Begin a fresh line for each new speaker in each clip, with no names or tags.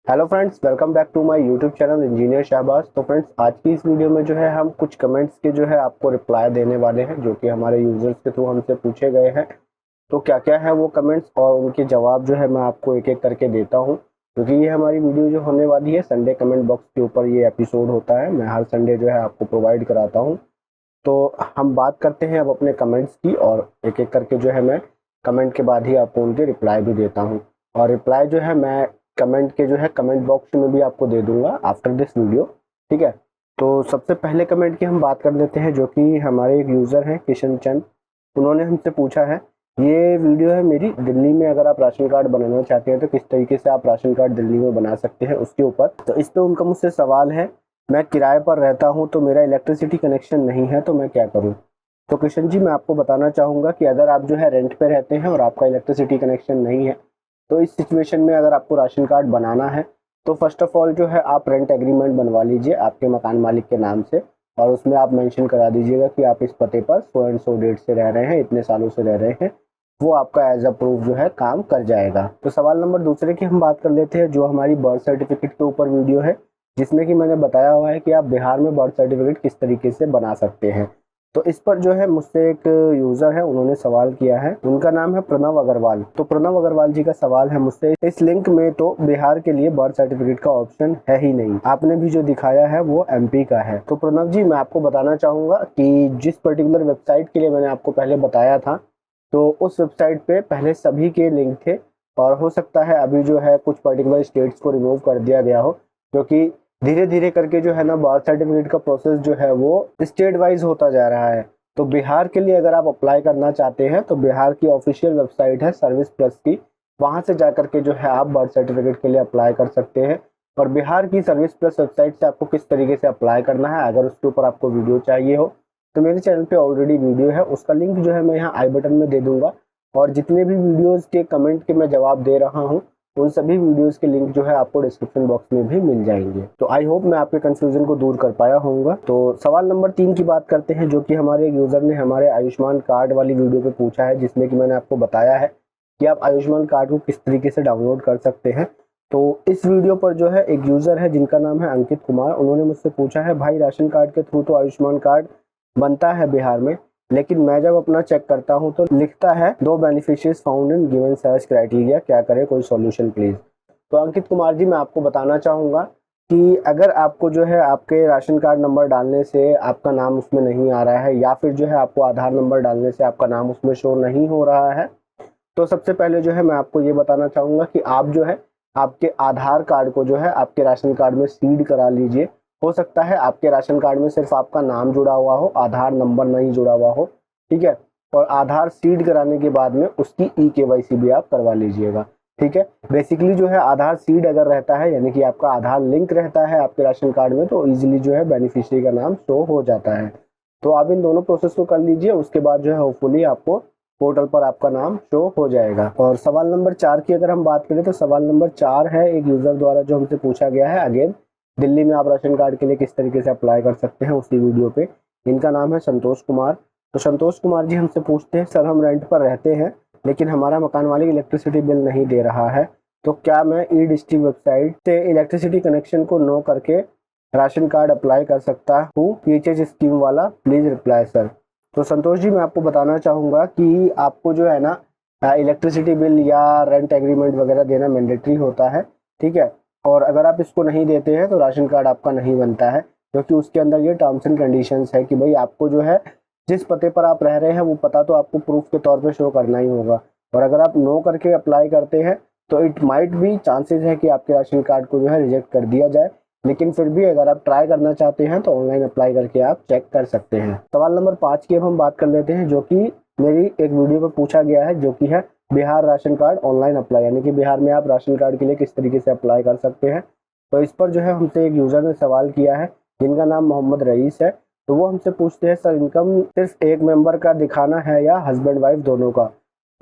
Hello friends, welcome back to my YouTube channel engineer Shahbaz. तो friends, आज की इस वीडियो में जो है हम कुछ कमेंट्स के जो है आपको रिप्लाई देने वाले हैं, जो कि हमारे यूजर्स के थ्रू हमसे पूछे गए हैं। तो क्या क्या है वो कमेंट्स और उनके जवाब जो है मैं आपको एक एक करके देता हूं, क्योंकि ये हमारी वीडियो जो होने वाली है संडे कमेंट बॉक्स के ऊपर ये एपिसोड होता है। मैं हर संडे जो है आपको प्रोवाइड कराता हूँ। तो हम बात करते हैं अब अपने कमेंट्स की, और एक एक करके जो है मैं कमेंट के बाद ही आपको उनके रिप्लाई भी देता हूँ। और रिप्लाई जो है मैं कमेंट के जो है कमेंट बॉक्स में भी आपको दे दूंगा आफ्टर दिस वीडियो। ठीक है, तो सबसे पहले कमेंट की हम बात कर लेते हैं, जो कि हमारे एक यूज़र हैं किशन चंद। उन्होंने हमसे पूछा है, ये वीडियो है मेरी, दिल्ली में अगर आप राशन कार्ड बनाना चाहते हैं तो किस तरीके से आप राशन कार्ड दिल्ली में बना सकते हैं उसके ऊपर। तो इस पे उनका मुझसे सवाल है, मैं किराए पर रहता हूँ तो मेरा इलेक्ट्रिसिटी कनेक्शन नहीं है, तो मैं क्या करूँ। तो किशन जी, मैं आपको बताना चाहूँगा कि अगर आप जो है रेंट पे रहते हैं और आपका इलेक्ट्रिसिटी कनेक्शन नहीं है, तो इस सिचुएशन में अगर आपको राशन कार्ड बनाना है तो फर्स्ट ऑफ ऑल जो है आप रेंट एग्रीमेंट बनवा लीजिए आपके मकान मालिक के नाम से, और उसमें आप मेंशन करा दीजिएगा कि आप इस पते पर सो एंड सो डेट से रह रहे हैं, इतने सालों से रह रहे हैं। वो आपका एज अ प्रूफ जो है काम कर जाएगा। तो सवाल नंबर दूसरे की हम बात कर लेते हैं, जो हमारी बर्थ सर्टिफिकेट के ऊपर वीडियो है, जिसमें कि मैंने बताया हुआ है कि आप बिहार में बर्थ सर्टिफिकेट किस तरीके से बना सकते हैं। तो इस पर जो है मुझसे एक यूजर है, उन्होंने सवाल किया है। उनका नाम है प्रणव अग्रवाल। तो प्रणव अग्रवाल जी का सवाल है मुझसे, इस लिंक में तो बिहार के लिए बर्थ सर्टिफिकेट का ऑप्शन है ही नहीं, आपने भी जो दिखाया है वो एमपी का है। तो प्रणव जी, मैं आपको बताना चाहूंगा कि जिस पर्टिकुलर वेबसाइट के लिए मैंने आपको पहले बताया था, तो उस वेबसाइट पे पहले सभी के लिंक थे, और हो सकता है अभी जो है कुछ पर्टिकुलर स्टेट्स को रिमूव कर दिया गया हो, क्योंकि धीरे धीरे करके जो है ना बर्थ सर्टिफिकेट का प्रोसेस जो है वो स्टेट वाइज होता जा रहा है। तो बिहार के लिए अगर आप अप्लाई करना चाहते हैं तो बिहार की ऑफिशियल वेबसाइट है सर्विस प्लस की, वहां से जाकर के जो है आप बर्थ सर्टिफिकेट के लिए अप्लाई कर सकते हैं। और बिहार की सर्विस प्लस वेबसाइट से आपको किस तरीके से अप्लाई करना है, अगर उसके ऊपर आपको वीडियो चाहिए हो तो मेरे चैनल पे ऑलरेडी वीडियो है, उसका लिंक जो है मैं यहाँ आई बटन में दे दूंगा। और जितने भी वीडियोस के कमेंट के मैं जवाब दे रहा हूँ, उन सभी वीडियोस के लिंक जो है आपको डिस्क्रिप्शन बॉक्स में भी मिल जाएंगे। तो आई होप मैं आपके कंफ्यूजन को दूर कर पाया होऊंगा। तो सवाल नंबर 3 की बात करते हैं, जो कि हमारे एक यूजर ने हमारे आयुष्मान कार्ड वाली वीडियो पे पूछा है, जिसमें कि मैंने आपको बताया है कि आप आयुष्मान कार्ड को किस तरीके से डाउनलोड कर सकते हैं। तो इस वीडियो पर जो है एक यूजर है जिनका नाम है अंकित कुमार। उन्होंने मुझसे पूछा है, भाई राशन कार्ड के थ्रू तो आयुष्मान कार्ड बनता है बिहार में, लेकिन मैं जब अपना चेक करता हूं तो लिखता है दो beneficiaries found in given search criteria, क्या करें, कोई सॉल्यूशन प्लीज। तो अंकित कुमार जी, मैं आपको बताना चाहूंगा कि अगर आपको जो है आपके राशन कार्ड नंबर डालने से आपका नाम उसमें नहीं आ रहा है, या फिर जो है आपको आधार नंबर डालने से आपका नाम उसमें शो नहीं हो रहा है, तो सबसे पहले जो है मैं आपको ये बताना चाहूंगा कि आप जो है आपके आधार कार्ड को जो है आपके राशन कार्ड में सीड करा लीजिए। हो सकता है आपके राशन कार्ड में सिर्फ आपका नाम जुड़ा हुआ हो, आधार नंबर नहीं जुड़ा हुआ हो। ठीक है, और आधार सीड कराने के बाद में उसकी ई-केवाईसी भी आप करवा लीजिएगा। ठीक है, बेसिकली जो है आधार सीड अगर रहता है, यानी कि आपका आधार लिंक रहता है आपके राशन कार्ड में, तो इजीली जो है बेनिफिशियरी का नाम शो हो जाता है। तो आप इन दोनों प्रोसेस को कर लीजिए, उसके बाद जो है होपफुली आपको पोर्टल पर आपका नाम शो हो जाएगा। और सवाल नंबर 4 की अगर हम बात करें, तो सवाल नंबर 4 है एक यूजर द्वारा जो हमसे पूछा गया है, अगेन दिल्ली में आप राशन कार्ड के लिए किस तरीके से अप्लाई कर सकते हैं, उसी वीडियो पे। इनका नाम है संतोष कुमार। तो संतोष कुमार जी हमसे पूछते हैं, सर हम रेंट पर रहते हैं लेकिन हमारा मकान मालिक इलेक्ट्रिसिटी बिल नहीं दे रहा है, तो क्या मैं ई डिस्ट्रिक्ट वेबसाइट से इलेक्ट्रिसिटी कनेक्शन को नो करके राशन कार्ड अप्लाई कर सकता हूँ, पीएचएच स्कीम वाला, प्लीज रिप्लाई सर। तो संतोष जी, मैं आपको बताना चाहूँगा कि आपको जो है ना इलेक्ट्रिसिटी बिल या रेंट एग्रीमेंट वगैरह देना मैंडेटरी होता है। ठीक है, और अगर आप इसको नहीं देते हैं तो राशन कार्ड आपका नहीं बनता है, क्योंकि उसके अंदर ये टर्म्स एंड कंडीशंस है कि भाई आपको जो है जिस पते पर आप रह रहे हैं वो पता तो आपको प्रूफ के तौर पे शो करना ही होगा। और अगर आप नो करके अप्लाई करते हैं तो इट माइट बी चांसेस है कि आपके राशन कार्ड को जो है रिजेक्ट कर दिया जाए। लेकिन फिर भी अगर आप ट्राई करना चाहते हैं तो ऑनलाइन अप्लाई करके आप चेक कर सकते हैं। सवाल नंबर 5 की अब हम बात कर लेते हैं, जो कि मेरी एक वीडियो पर पूछा गया है, जो कि है Bihar ration card online apply, यानी कि बिहार में आप राशन कार्ड के लिए किस तरीके से अप्लाई कर सकते हैं। तो इस पर जो है हमसे एक यूजर ने सवाल किया है, जिनका नाम मोहम्मद रईस है। तो वो हमसे पूछते हैं, सर इनकम सिर्फ एक मेंबर का दिखाना है या हस्बैंड वाइफ दोनों का।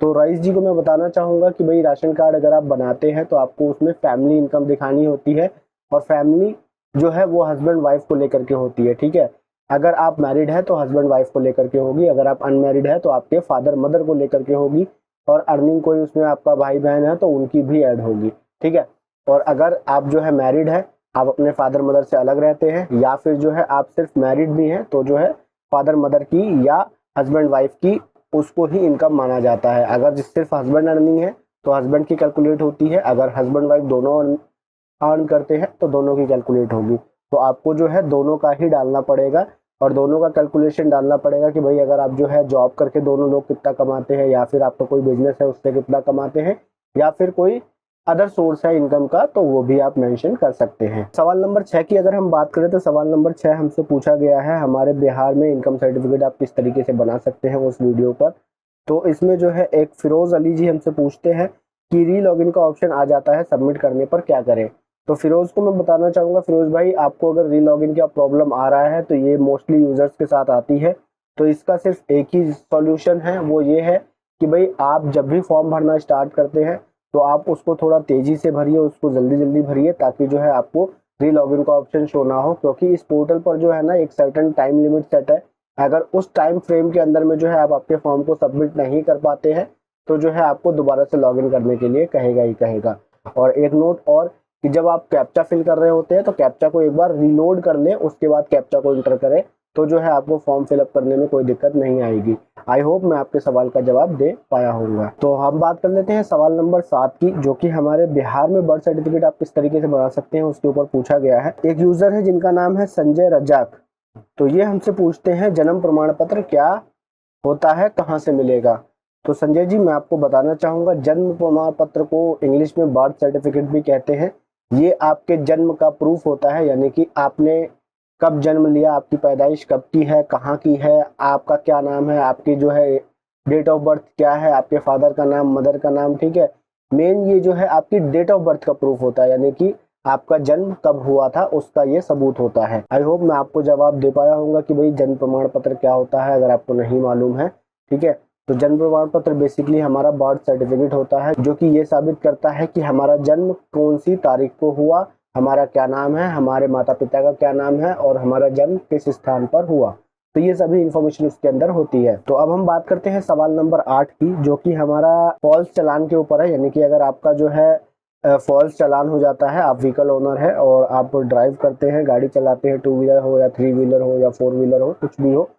तो रईस जी को मैं बताना चाहूंगा कि भाई राशन कार्ड अगर आप बनाते हैं तो आपको उसमें फैमिली इनकम दिखानी होती है, और फैमिली जो है वो हस्बैंड वाइफ को लेकर के होती है। ठीक है, अगर आप मैरिड है तो हस्बैंड वाइफ को लेकर के होगी, अगर आप अनमैरिड है तो आपके फादर मदर को लेकर के होगी, और अर्निंग कोई उसमें आपका भाई बहन है तो उनकी भी ऐड होगी। ठीक है, और अगर आप जो है मैरिड है, आप अपने फादर मदर से अलग रहते हैं, या फिर जो है आप सिर्फ मैरिड भी हैं, तो जो है फादर मदर की या हस्बैंड वाइफ की उसको ही इनकम माना जाता है। अगर सिर्फ हस्बैंड अर्निंग है तो हस्बैंड की कैलकुलेट होती है, अगर हस्बैंड वाइफ दोनों अर्न करते हैं तो दोनों की कैलकुलेट होगी। तो आपको जो है दोनों का ही डालना पड़ेगा और दोनों का कैलकुलेशन डालना पड़ेगा कि भाई अगर आप जो है जॉब करके दोनों लोग कितना कमाते हैं, या फिर आपका कोई बिजनेस है उससे कितना कमाते हैं, या फिर कोई अदर सोर्स है इनकम का, तो वो भी आप मेंशन कर सकते हैं। सवाल नंबर 6 की अगर हम बात करें तो सवाल नंबर 6 हमसे पूछा गया है हमारे बिहार में इनकम सर्टिफिकेट आप किस तरीके से बना सकते हैं उस वीडियो पर। तो इसमें जो है एक फिरोज अली जी हमसे पूछते हैं कि री लॉगिन का ऑप्शन आ जाता है, सबमिट करने पर क्या करें। तो फिरोज को मैं बताना चाहूँगा, फिरोज भाई आपको अगर री लॉगिन का प्रॉब्लम आ रहा है तो ये मोस्टली यूजर्स के साथ आती है। तो इसका सिर्फ एक ही सॉल्यूशन है, वो ये है कि भाई आप जब भी फॉर्म भरना स्टार्ट करते हैं तो आप उसको थोड़ा तेजी से भरिए, उसको जल्दी जल्दी भरिए, ताकि जो है आपको री लॉगिन का ऑप्शन शो ना हो। क्योंकि इस पोर्टल पर जो है ना एक सर्टेन टाइम लिमिट सेट है, अगर उस टाइम फ्रेम के अंदर में जो है आप आपके फॉर्म को सबमिट नहीं कर पाते हैं तो जो है आपको दोबारा से लॉगिन करने के लिए कहेगा ही कहेगा। और एक नोट और कि जब आप कैप्चा फिल कर रहे होते हैं तो कैप्चा को एक बार रीलोड कर लें, उसके बाद कैप्चा को इंटर करें, तो जो है आपको फॉर्म फिलअप करने में कोई दिक्कत नहीं आएगी। आई होप मैं आपके सवाल का जवाब दे पाया होऊंगा। तो हम बात कर लेते हैं सवाल नंबर 7 की, जो कि हमारे बिहार में बर्थ सर्टिफिकेट आप किस तरीके से बना सकते हैं उसके ऊपर पूछा गया है। एक यूजर है जिनका नाम है संजय रजाक, तो ये हमसे पूछते हैं जन्म प्रमाण पत्र क्या होता है, कहाँ से मिलेगा। तो संजय जी मैं आपको बताना चाहूँगा, जन्म प्रमाण पत्र को इंग्लिश में बर्थ सर्टिफिकेट भी कहते हैं। ये आपके जन्म का प्रूफ होता है, यानी कि आपने कब जन्म लिया, आपकी पैदाइश कब की है, कहाँ की है, आपका क्या नाम है, आपकी जो है डेट ऑफ बर्थ क्या है, आपके फादर का नाम, मदर का नाम, ठीक है। मेन ये जो है आपकी डेट ऑफ बर्थ का प्रूफ होता है, यानी कि आपका जन्म कब हुआ था उसका ये सबूत होता है। आई होप मैं आपको जवाब दे पाया होऊंगा कि भाई जन्म प्रमाण पत्र क्या होता है, अगर आपको नहीं मालूम है, ठीक है। तो जन्म प्रमाण पत्र बेसिकली हमारा बर्थ सर्टिफिकेट होता है, जो कि ये साबित करता है कि हमारा जन्म कौन सी तारीख को हुआ, हमारा क्या नाम है, हमारे माता पिता का क्या नाम है, और हमारा जन्म किस स्थान पर हुआ। तो ये सभी इंफॉर्मेशन उसके अंदर होती है। तो अब हम बात करते हैं सवाल नंबर 8 की, जो कि हमारा फॉल्स चालान के ऊपर है। यानी कि अगर आपका जो है फॉल्स चालान हो जाता है, आप व्हीकल ओनर है और आप ड्राइव करते हैं, गाड़ी चलाते हैं, 2 व्हीलर हो या 3 व्हीलर हो या 4 व्हीलर हो, कुछ भी हो,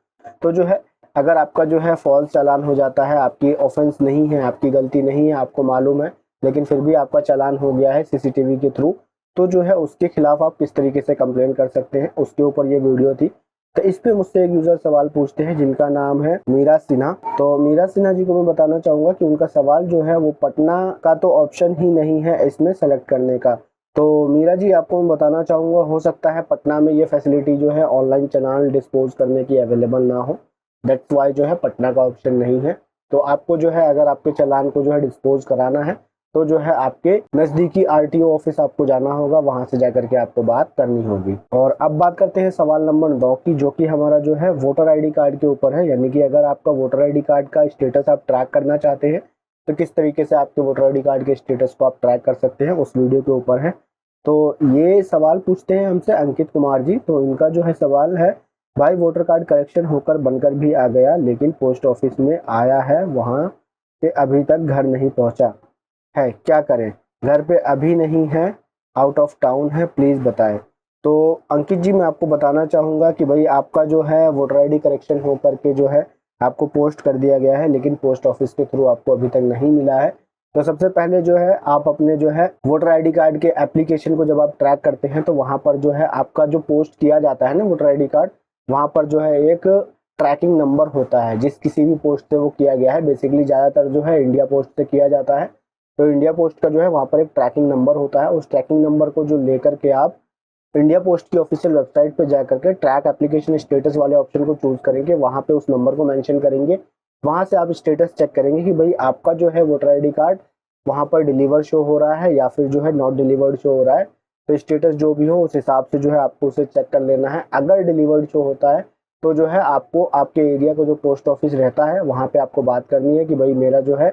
तो जो है अगर आपका जो है फॉल्स चालान हो जाता है, आपकी ऑफेंस नहीं है, आपकी गलती नहीं है, आपको मालूम है, लेकिन फिर भी आपका चालान हो गया है सीसीटीवी के थ्रू, तो जो है उसके खिलाफ आप किस तरीके से कंप्लेन कर सकते हैं, उसके ऊपर ये वीडियो थी। तो इस पे मुझसे एक यूजर सवाल पूछते हैं जिनका नाम है मीरा सिन्हा। तो मीरा सिन्हा जी को मैं बताना चाहूंगा कि उनका सवाल जो है वो पटना का तो ऑप्शन ही नहीं है इसमें सेलेक्ट करने का। तो मीरा जी आपको मैं बताना चाहूंगा, हो सकता है पटना में ये फैसिलिटी जो है ऑनलाइन चालान डिस्पोज करने की अवेलेबल ना हो, दैट्स वाई जो है पटना का ऑप्शन नहीं है। तो आपको जो है अगर आपके चालान को जो है डिस्पोज कराना है तो जो है आपके नजदीकी आरटीओ ऑफिस आपको जाना होगा, वहां से जाकर के आपको बात करनी होगी। और अब बात करते हैं सवाल नंबर 9 की, जो कि हमारा जो है वोटर आईडी कार्ड के ऊपर है। यानी कि अगर आपका वोटर आईडी कार्ड का स्टेटस आप ट्रैक करना चाहते हैं तो किस तरीके से आपके वोटर आईडी कार्ड के स्टेटस को आप ट्रैक कर सकते हैं, उस वीडियो के ऊपर है। तो ये सवाल पूछते हैं हमसे अंकित कुमार जी। तो इनका जो है सवाल है, भाई वोटर कार्ड करेक्शन होकर बनकर भी आ गया, लेकिन पोस्ट ऑफिस में आया है, वहां से अभी तक घर नहीं पहुंचा है, क्या करें, घर पे अभी नहीं है, आउट ऑफ टाउन है, प्लीज बताएं। तो अंकित जी मैं आपको बताना चाहूंगा कि भाई आपका जो है वोटर आईडी करेक्शन हो करके जो है आपको पोस्ट कर दिया गया है, लेकिन पोस्ट ऑफिस के थ्रू आपको अभी तक नहीं मिला है। तो सबसे पहले जो है आप अपने जो है वोटर आईडी कार्ड के एप्लीकेशन को जब आप ट्रैक करते हैं तो वहां पर जो है आपका जो पोस्ट किया जाता है ना वोटर आईडी कार्ड, वहां पर जो है एक ट्रैकिंग नंबर होता है, जिस किसी भी पोस्ट से वो किया गया है। बेसिकली ज्यादातर जो है इंडिया पोस्ट से किया जाता है, तो इंडिया पोस्ट का जो है वहाँ पर एक ट्रैकिंग नंबर होता है। उस ट्रैकिंग नंबर को जो लेकर के आप इंडिया पोस्ट की ऑफिशियल वेबसाइट पे जा करके ट्रैक एप्लीकेशन स्टेटस वाले ऑप्शन को चूज करेंगे, वहाँ पे उस नंबर को मेंशन करेंगे, वहाँ से आप स्टेटस चेक करेंगे कि भाई आपका जो है वोटर आईडी कार्ड वहाँ पर डिलीवर शो हो रहा है या फिर जो है नॉट डिलीवर्ड शो हो रहा है। तो स्टेटस जो भी हो उस हिसाब से जो है आपको उसे चेक कर लेना है। अगर डिलीवर्ड शो होता है तो जो है आपको आपके एरिया का जो पोस्ट ऑफिस रहता है वहाँ पे आपको बात करनी है कि भाई मेरा जो है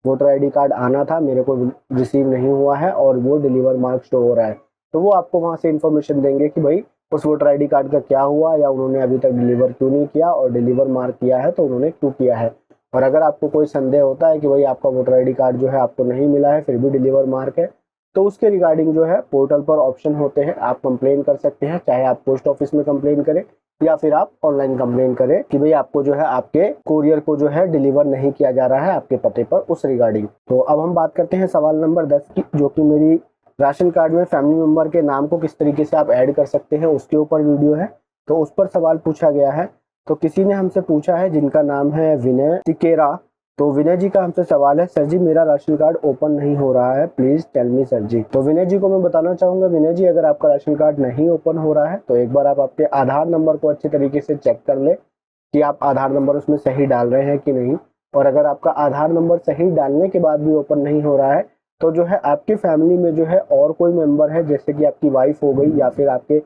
वोटर आईडी कार्ड आना था, मेरे को रिसीव नहीं हुआ है और वो डिलीवर मार्क शो हो रहा है। तो वो आपको वहाँ से इन्फॉर्मेशन देंगे कि भाई उस वोटर आईडी कार्ड का क्या हुआ, या उन्होंने अभी तक डिलीवर क्यों नहीं किया, और डिलीवर मार्क किया है तो उन्होंने क्यों किया है। और अगर आपको कोई संदेह होता है कि भाई आपका वोटर आईडी कार्ड जो है आपको नहीं मिला है फिर भी डिलीवर मार्क है, तो उसके रिगार्डिंग जो है पोर्टल पर ऑप्शन होते हैं, आप कंप्लेन कर सकते हैं, चाहे आप पोस्ट ऑफिस में कंप्लेन करें या फिर आप ऑनलाइन कंप्लेन करें कि भाई आपको जो है आपके कोरियर को जो है डिलीवर नहीं किया जा रहा है आपके पते पर, उस रिगार्डिंग। तो अब हम बात करते हैं सवाल नंबर 10 की, जो कि मेरी राशन कार्ड में फैमिली मेंबर के नाम को किस तरीके से आप ऐड कर सकते हैं उसके ऊपर वीडियो है। तो उस पर सवाल पूछा गया है। तो किसी ने हमसे पूछा है जिनका नाम है विनय टिकेरा। तो विनय जी का हमसे सवाल है, सर जी मेरा राशन कार्ड ओपन नहीं हो रहा है, प्लीज टेल मी सर जी। तो विनय जी को मैं बताना चाहूंगा, विनय जी अगर आपका राशन कार्ड नहीं ओपन हो रहा है तो एक बार आप आपके आधार नंबर को अच्छे तरीके से चेक कर ले कि आप आधार नंबर उसमें सही डाल रहे हैं कि नहीं। और अगर आपका आधार नंबर सही डालने के बाद भी ओपन नहीं हो रहा है तो जो है आपकी फैमिली में जो है और कोई मेंबर है, जैसे कि आपकी वाइफ हो गई या फिर आपके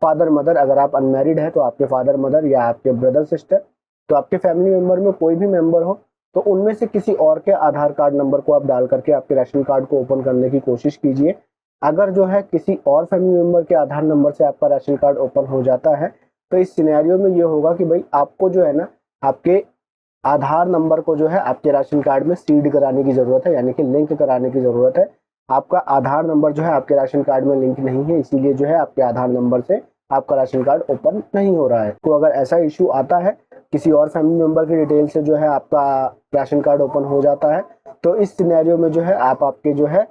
फादर मदर, अगर आप अनमैरिड है तो आपके फादर मदर या आपके ब्रदर सिस्टर, तो आपके फैमिली मेंबर में कोई भी मेंबर हो तो उनमें से किसी और के आधार कार्ड नंबर को आप डाल करके आपके राशन कार्ड को ओपन करने की कोशिश कीजिए। अगर जो है किसी और फैमिली मेंबर के आधार नंबर से आपका राशन कार्ड ओपन हो जाता है तो इस सिनेरियो में ये होगा कि भाई आपको जो है ना आपके आधार नंबर को जो है आपके राशन कार्ड में सीड कराने की जरूरत है, यानी कि लिंक कराने की जरूरत है। आपका आधार नंबर जो है आपके राशन कार्ड में लिंक नहीं है, इसीलिए जो है आपके आधार नंबर से आपका राशन कार्ड ओपन नहीं हो रहा है। तो अगर ऐसा इश्यू आता है, किसी और फैमिली मेंबर की डिटेल से जो है आपका राशन कार्ड ओपन हो जाता है, तो इस सिनेरियो में जो है आप आपके जो है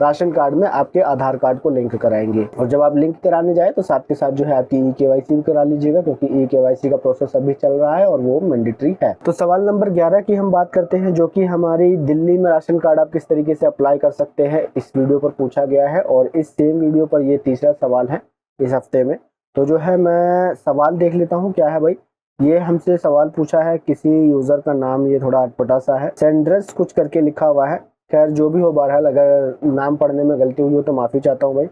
राशन कार्ड में आपके आधार कार्ड को लिंक कराएंगे। और जब आप लिंक कराने जाए तो साथ के साथ जो है आपकी ई-केवाईसी भी करा लीजिएगा, क्योंकि ई-केवाईसी का प्रोसेस अभी चल रहा है और वो मैंडेटरी है। तो सवाल नंबर 11 की हम बात करते हैं, जो कि हमारी दिल्ली में राशन कार्ड आप किस तरीके से अप्लाई कर सकते हैं, इस वीडियो पर पूछा गया है। और इस सेम वीडियो पर ये तीसरा सवाल है इस हफ्ते में। तो जो है मैं सवाल देख लेता हूँ क्या है भाई। ये हमसे सवाल पूछा है, किसी यूजर का नाम ये थोड़ा अटपटा सा है, सेंड्रस कुछ करके लिखा हुआ है। खैर जो भी हो, बहरहाल अगर नाम पढ़ने में गलती हुई हो तो माफ़ी चाहता हूँ भाई।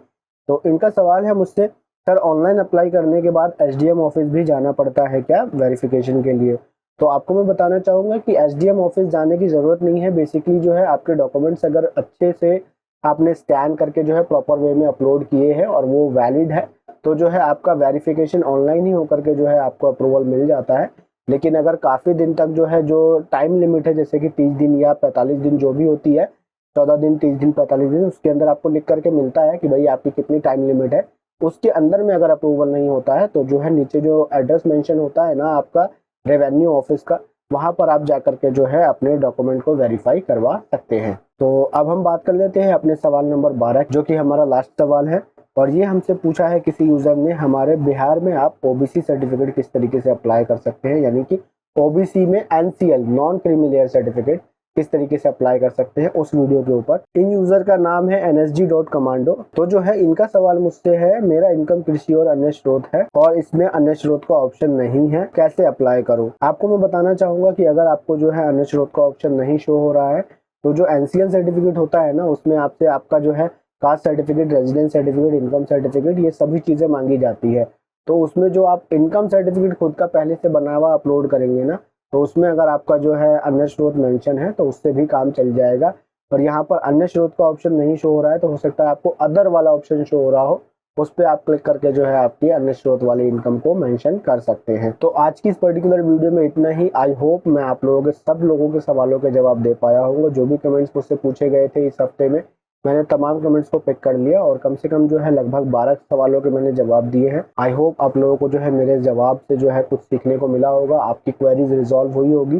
तो इनका सवाल है मुझसे, सर ऑनलाइन अप्लाई करने के बाद एसडीएम ऑफिस भी जाना पड़ता है क्या वेरिफिकेशन के लिए? तो आपको मैं बताना चाहूँगा कि एसडीएम ऑफिस जाने की ज़रूरत नहीं है। बेसिकली जो है आपके डॉक्यूमेंट्स अगर अच्छे से आपने स्कैन करके जो है प्रॉपर वे में अपलोड किए हैं और वो वैलिड है, तो जो है आपका वेरिफिकेशन ऑनलाइन ही होकर के जो है आपको अप्रूवल मिल जाता है। लेकिन अगर काफ़ी दिन तक जो है, जो टाइम लिमिट है जैसे कि 30 दिन या 45 दिन जो भी होती है, 14 दिन 30 दिन 45 दिन, उसके अंदर आपको लिख करके मिलता है कि भाई आपकी कितनी टाइम लिमिट है, उसके अंदर में अगर अप्रूवल नहीं होता है तो जो है नीचे जो एड्रेस मेंशन होता है ना आपका रेवेन्यू ऑफिस का, वहां पर आप जाकर के जो है अपने डॉक्यूमेंट को वेरीफाई करवा सकते हैं। तो अब हम बात कर लेते हैं अपने सवाल नंबर 12, जो कि हमारा लास्ट सवाल है। और ये हमसे पूछा है किसी यूजर ने, हमारे बिहार में आप ओबीसी सर्टिफिकेट किस तरीके से अप्लाई कर सकते हैं, यानी कि ओबीसी में NCL non creamy layer certificate किस तरीके से अप्लाई कर सकते हैं, उस वीडियो के ऊपर। इन यूजर का नाम है nsg.commando। तो जो है इनका सवाल मुझसे है, मेरा इनकम कृषि और अन्य स्रोत है और इसमें अन्य स्रोत का ऑप्शन नहीं है, कैसे अप्लाई करूं? आपको मैं बताना चाहूंगा कि अगर आपको जो है अन्य स्रोत का ऑप्शन नहीं शो हो रहा है तो जो एनसीएल सर्टिफिकेट होता है ना, उसमें आपसे आपका जो है caste certificate, residence certificate, income certificate, ये सभी चीजें मांगी जाती है। तो उसमें जो आप इनकम सर्टिफिकेट खुद का पहले से बना हुआ अपलोड करेंगे ना, तो उसमें अगर आपका जो है अन्य स्रोत मेंशन है तो उससे भी काम चल जाएगा। और यहाँ पर अन्य स्रोत का ऑप्शन नहीं शो हो रहा है तो हो सकता है आपको अदर वाला ऑप्शन शो हो रहा हो, उस पर आप क्लिक करके जो है आपकी अन्य स्रोत वाली इनकम को मेंशन कर सकते हैं। तो आज की इस पर्टिकुलर वीडियो में इतना ही। आई होप मैं आप लोगों के सब लोगों के सवालों के जवाब दे पाया होगा। जो भी कमेंट्स मुझसे पूछे गए थे इस हफ्ते में, मैंने तमाम कमेंट्स को पिक कर लिया और कम से कम जो है लगभग 12 सवालों के मैंने जवाब दिए हैं। आई होप आप लोगों को जो है मेरे जवाब से जो है कुछ सीखने को मिला होगा, आपकी क्वेरीज रिजॉल्व हुई होगी।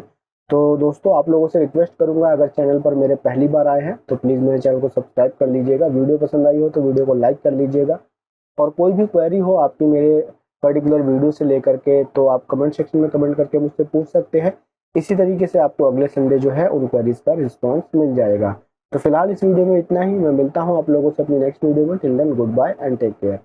तो दोस्तों आप लोगों से रिक्वेस्ट करूंगा, अगर चैनल पर मेरे पहली बार आए हैं तो प्लीज़ मेरे चैनल को सब्सक्राइब कर लीजिएगा। वीडियो पसंद आई हो तो वीडियो को लाइक कर लीजिएगा। और कोई भी क्वेरी हो आपकी मेरे पर्टिकुलर वीडियो से लेकर के, तो आप कमेंट सेक्शन में कमेंट करके मुझसे पूछ सकते हैं। इसी तरीके से आपको अगले संडे जो है उन क्वेरीज का रिस्पॉन्स मिल जाएगा। तो फिलहाल इस वीडियो में इतना ही। मैं मिलता हूँ आप लोगों से अपनी नेक्स्ट वीडियो में। Till then goodbye and take care.